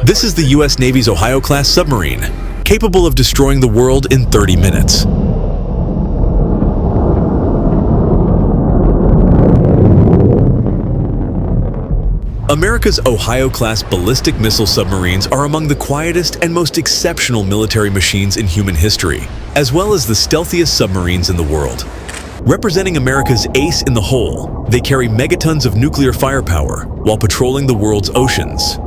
This is the U.S. Navy's Ohio-class submarine, capable of destroying the world in 30 minutes. America's Ohio-class ballistic missile submarines are among the quietest and most exceptional military machines in human history, as well as the stealthiest submarines in the world. Representing America's ace in the hole, they carry megatons of nuclear firepower while patrolling the world's oceans.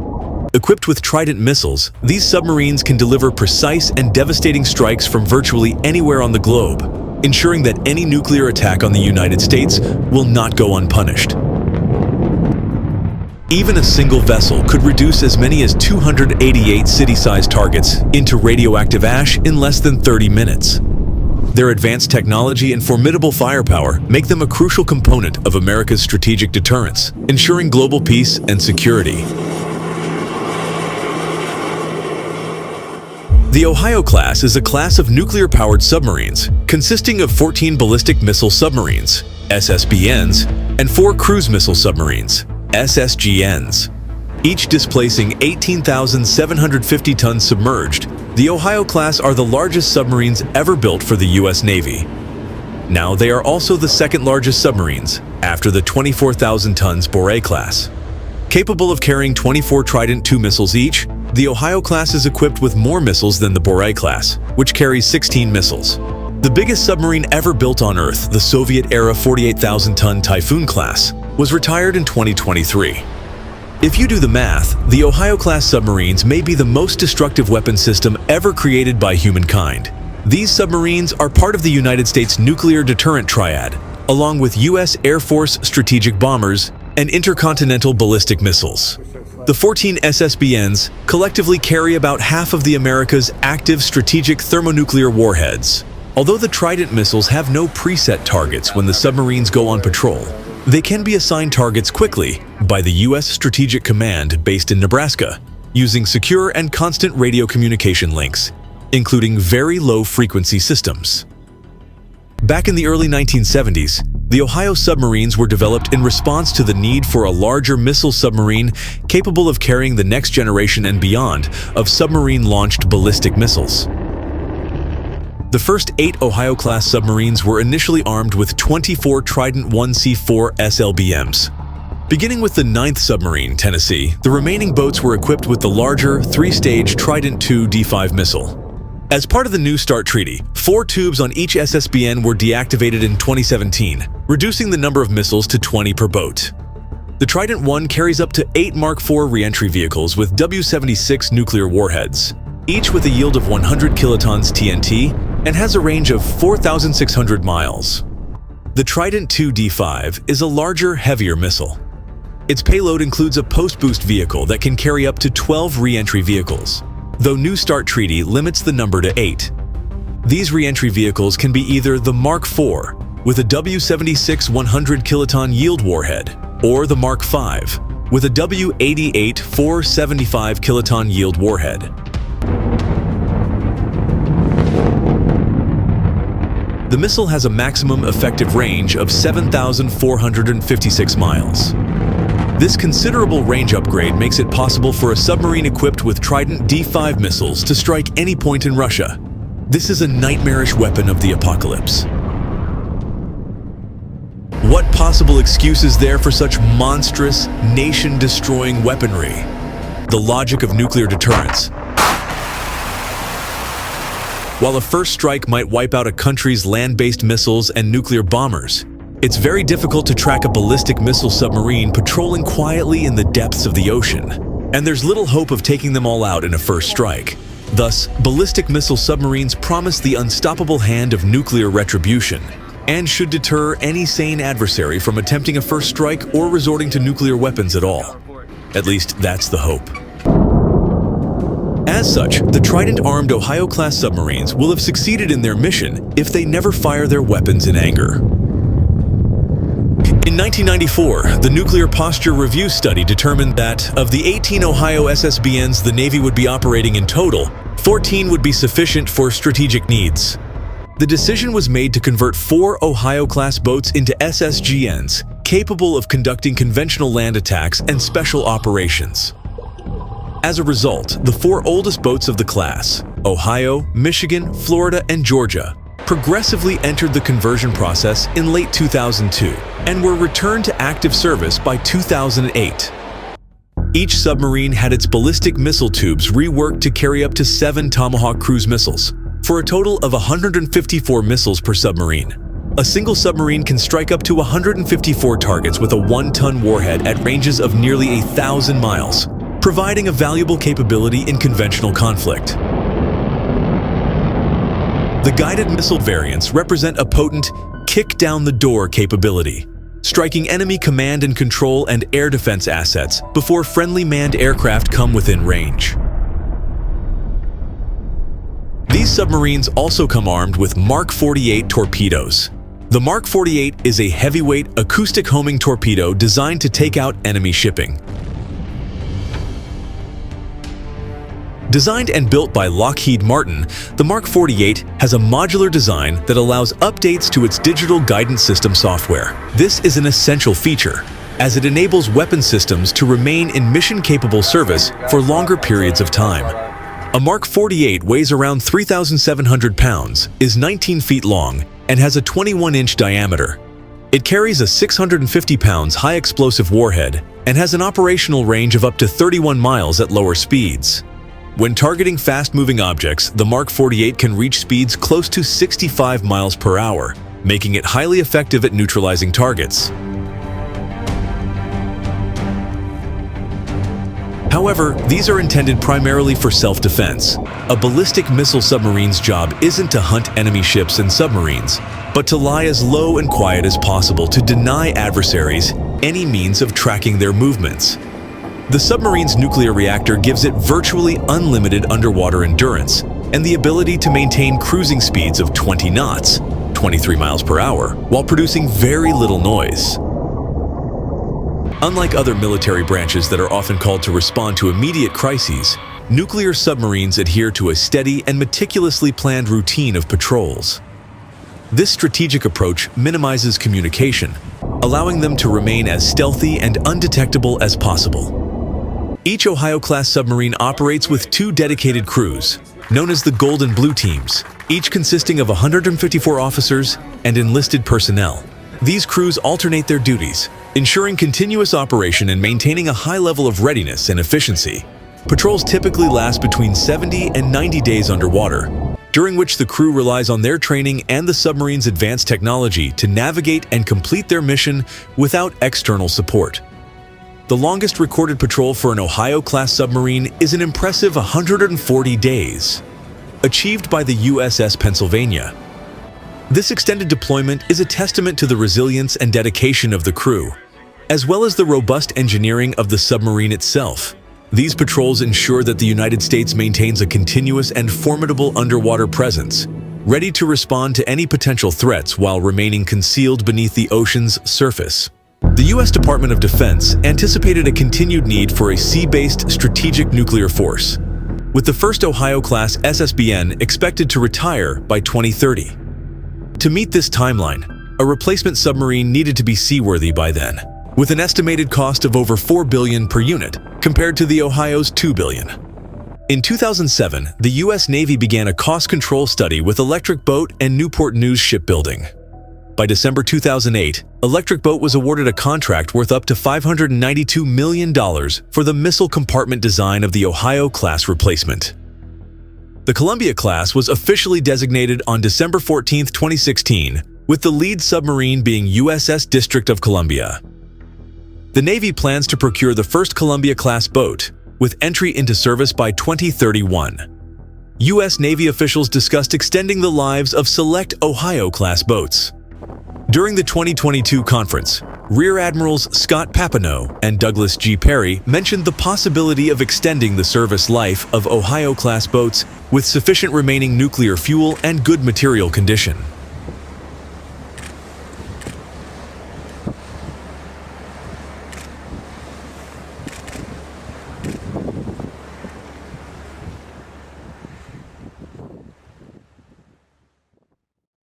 Equipped with Trident missiles, these submarines can deliver precise and devastating strikes from virtually anywhere on the globe, ensuring that any nuclear attack on the United States will not go unpunished. Even a single vessel could reduce as many as 288 city-sized targets into radioactive ash in less than 30 minutes. Their advanced technology and formidable firepower make them a crucial component of America's strategic deterrence, ensuring global peace and security. The Ohio class is a class of nuclear-powered submarines consisting of 14 ballistic missile submarines, SSBNs, and 4 cruise missile submarines, SSGNs. Each displacing 18,750 tons submerged, the Ohio class are the largest submarines ever built for the U.S. Navy. Now they are also the second largest submarines, after the 24,000 tons Boré class. Capable of carrying 24 Trident II missiles each, the Ohio class is equipped with more missiles than the Boré class, which carries 16 missiles. The biggest submarine ever built on Earth, the Soviet-era 48,000-ton Typhoon class, was retired in 2023. If you do the math, the Ohio-class submarines may be the most destructive weapon system ever created by humankind. These submarines are part of the United States nuclear deterrent triad, along with U.S. Air Force strategic bombers and intercontinental ballistic missiles. The 14 SSBNs collectively carry about half of America's active strategic thermonuclear warheads. Although the Trident missiles have no preset targets when the submarines go on patrol, they can be assigned targets quickly by the U.S. Strategic Command based in Nebraska, using secure and constant radio communication links, including very low-frequency systems. Back in the early 1970s, the Ohio submarines were developed in response to the need for a larger missile submarine capable of carrying the next generation and beyond of submarine-launched ballistic missiles. The first 8 Ohio-class submarines were initially armed with 24 Trident 1C4 SLBMs. Beginning with the 9th submarine, Tennessee, the remaining boats were equipped with the larger, 3-stage Trident II D5 missile. As part of the New START Treaty, 4 tubes on each SSBN were deactivated in 2017, reducing the number of missiles to 20 per boat. The Trident I carries up to 8 Mark IV reentry vehicles with W-76 nuclear warheads, each with a yield of 100 kilotons TNT and has a range of 4,600 miles. The Trident II D5 is a larger, heavier missile. Its payload includes a post-boost vehicle that can carry up to 12 reentry vehicles, though New START Treaty limits the number to 8. These reentry vehicles can be either the Mark IV with a W-76 100 kiloton yield warhead or the Mark V with a W-88 475 kiloton yield warhead. The missile has a maximum effective range of 7,456 miles. This considerable range upgrade makes it possible for a submarine equipped with Trident D5 missiles to strike any point in Russia. This is a nightmarish weapon of the apocalypse. What possible excuse is there for such monstrous, nation-destroying weaponry? The logic of nuclear deterrence. While a first strike might wipe out a country's land-based missiles and nuclear bombers, it's very difficult to track a ballistic missile submarine patrolling quietly in the depths of the ocean, and there's little hope of taking them all out in a first strike. Thus, ballistic missile submarines promise the unstoppable hand of nuclear retribution and should deter any sane adversary from attempting a first strike or resorting to nuclear weapons at all. At least, that's the hope. As such, the Trident-armed Ohio-class submarines will have succeeded in their mission if they never fire their weapons in anger. In 1994, the Nuclear Posture Review Study determined that, of the 18 Ohio SSBNs the Navy would be operating in total, 14 would be sufficient for strategic needs. The decision was made to convert 4 Ohio-class boats into SSGNs, capable of conducting conventional land attacks and special operations. As a result, the four oldest boats of the class, Ohio, Michigan, Florida, and Georgia, progressively entered the conversion process in late 2002 and were returned to active service by 2008. Each submarine had its ballistic missile tubes reworked to carry up to 7 Tomahawk cruise missiles, for a total of 154 missiles per submarine. A single submarine can strike up to 154 targets with a 1-ton warhead at ranges of nearly 1,000 miles, providing a valuable capability in conventional conflict. The guided missile variants represent a potent kick-down-the-door capability, striking enemy command and control and air defense assets before friendly manned aircraft come within range. These submarines also come armed with Mark 48 torpedoes. The Mark 48 is a heavyweight acoustic homing torpedo designed to take out enemy shipping. Designed and built by Lockheed Martin, the Mark 48 has a modular design that allows updates to its digital guidance system software. This is an essential feature, as it enables weapon systems to remain in mission-capable service for longer periods of time. A Mark 48 weighs around 3,700 pounds, is 19 feet long, and has a 21-inch diameter. It carries a 650 pounds high-explosive warhead and has an operational range of up to 31 miles at lower speeds. When targeting fast-moving objects, the Mark 48 can reach speeds close to 65 miles per hour, making it highly effective at neutralizing targets. However, these are intended primarily for self-defense. A ballistic missile submarine's job isn't to hunt enemy ships and submarines, but to lie as low and quiet as possible to deny adversaries any means of tracking their movements. The submarine's nuclear reactor gives it virtually unlimited underwater endurance and the ability to maintain cruising speeds of 20 knots, 23 miles per hour, while producing very little noise. Unlike other military branches that are often called to respond to immediate crises, nuclear submarines adhere to a steady and meticulously planned routine of patrols. This strategic approach minimizes communication, allowing them to remain as stealthy and undetectable as possible. Each Ohio-class submarine operates with 2 dedicated crews, known as the Gold and Blue Teams, each consisting of 154 officers and enlisted personnel. These crews alternate their duties, ensuring continuous operation and maintaining a high level of readiness and efficiency. Patrols typically last between 70 and 90 days underwater, during which the crew relies on their training and the submarine's advanced technology to navigate and complete their mission without external support. The longest recorded patrol for an Ohio-class submarine is an impressive 140 days, achieved by the USS Pennsylvania. This extended deployment is a testament to the resilience and dedication of the crew, as well as the robust engineering of the submarine itself. These patrols ensure that the United States maintains a continuous and formidable underwater presence, ready to respond to any potential threats while remaining concealed beneath the ocean's surface. The U.S. Department of Defense anticipated a continued need for a sea-based strategic nuclear force, with the first Ohio-class SSBN expected to retire by 2030. To meet this timeline, a replacement submarine needed to be seaworthy by then, with an estimated cost of over $4 billion per unit, compared to the Ohio's $2 billion. In 2007, the U.S. Navy began a cost control study with Electric Boat and Newport News Shipbuilding. By December 2008, Electric Boat was awarded a contract worth up to $592 million for the missile compartment design of the Ohio-class replacement. The Columbia-class was officially designated on December 14, 2016, with the lead submarine being USS District of Columbia. The Navy plans to procure the first Columbia-class boat, with entry into service by 2031. U.S. Navy officials discussed extending the lives of select Ohio-class boats. During the 2022 conference, Rear Admirals Scott Papineau and Douglas G. Perry mentioned the possibility of extending the service life of Ohio-class boats with sufficient remaining nuclear fuel and good material condition.